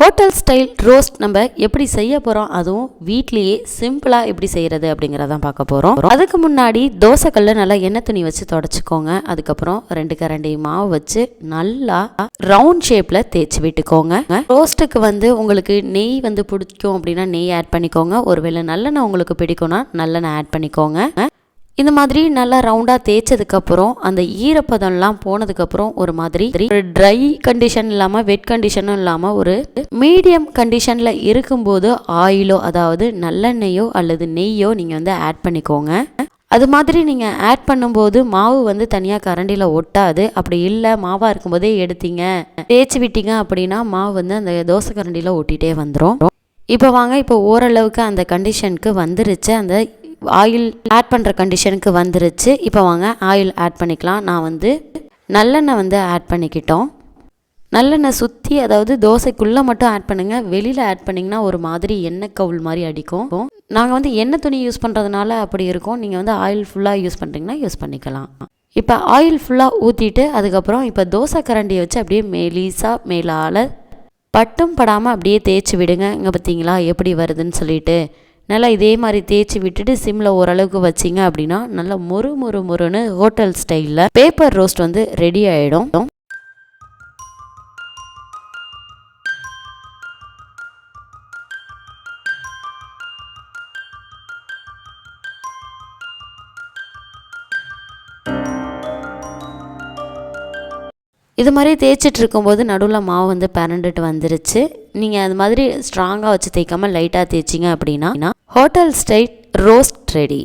Hotel style roast நம்ம எப்படி செய்ய போகிறோம், அதுவும் வீட்லேயே சிம்பிளாக எப்படி செய்கிறது அப்படிங்கிறதான் பார்க்க போகிறோம். அதுக்கு முன்னாடி தோசைக்கல்ல நல்லா எண்ணெய் துணி வச்சு தொடச்சிக்கோங்க. அதுக்கப்புறம் 2 கரண்டி மாவு வச்சு நல்லா ரவுண்ட் ஷேப்பில் தேய்ச்சி விட்டுக்கோங்க. ரோஸ்ட்டுக்கு உங்களுக்கு நெய் பிடிக்கும் அப்படின்னா நெய் ஆட் பண்ணிக்கோங்க. ஒருவேளை நல்லெண்ணெய் உங்களுக்கு பிடிக்கும்னா நல்லெண்ணெய் ஆட் பண்ணிக்கோங்க. இந்த மாதிரி நல்லா ரவுண்டாக தேய்ச்சதுக்கப்புறம் அந்த ஈரப்பதம்லாம் போனதுக்கப்புறம் ஒரு மாதிரி ட்ரை கண்டிஷன் இல்லாமல் வெட் கண்டிஷனும் இல்லாமல் ஒரு மீடியம் கண்டிஷனில் இருக்கும்போது ஆயிலோ அதாவது நல்லெண்ணெய்யோ அல்லது நெய்யோ நீங்கள் ஆட் பண்ணிக்கோங்க. அது மாதிரி நீங்கள் ஆட் பண்ணும்போது மாவு தனியாக கரண்டியில் ஒட்டாது. அப்படி இல்லை மாவாக இருக்கும்போதே எடுத்தீங்க தேய்ச்சி விட்டீங்க அப்படின்னா மாவு அந்த தோசை கரண்டியில் ஒட்டிகிட்டே வந்துடும். இப்போ ஓரளவுக்கு அந்த கண்டிஷனுக்கு வந்துருச்சு. அந்த ஆயில் ஆட் பண்ணுற கண்டிஷனுக்கு வந்துருச்சு. இப்போ வாங்க ஆயில் ஆட் பண்ணிக்கலாம். நான் நல்லெண்ணெய் ஆட் பண்ணிக்கிட்டோம். நல்லெண்ணெய் சுற்றி அதாவது தோசைக்குள்ளே மட்டும் ஆட் பண்ணுங்கள். வெளியில் ஆட் பண்ணிங்கன்னா ஒரு மாதிரி எண்ணெய் கவுள் மாதிரி அடிக்கும். நாங்கள் எண்ணெய் துணி யூஸ் பண்ணுறதுனால அப்படி இருக்கும். நீங்கள் ஆயில் ஃபுல்லாக யூஸ் பண்ணுறீங்கன்னா யூஸ் பண்ணிக்கலாம். இப்போ ஆயில் ஃபுல்லாக ஊற்றிட்டு அதுக்கப்புறம் இப்போ தோசை கரண்டியை வச்சு அப்படியே மெலிசாக மேலால் பட்டும் படாமல் அப்படியே தேய்ச்சி விடுங்க. இங்கே பார்த்தீங்களா எப்படி வருதுன்னு சொல்லிட்டு நல்லா இதே மாதிரி தேய்ச்சி விட்டுட்டு சிம்மில் ஓரளவுக்கு வச்சிங்க அப்படின்னா நல்லா மொறுன்னு ஹோட்டல் ஸ்டைலில் பேப்பர் ரோஸ்ட் ரெடி ஆகிடும். இது மாதிரி தேய்ச்சிட்டு இருக்கும்போது நடுவில் மாவு பரண்டுட்டு வந்துருச்சு. நீங்கள் அது மாதிரி ஸ்ட்ராங்காக வச்சு தேய்க்காமல் லைட்டாக தேய்ச்சிங்க அப்படின்னா ஹோட்டல் ஸ்டைல் ரோஸ்ட் ரெடி.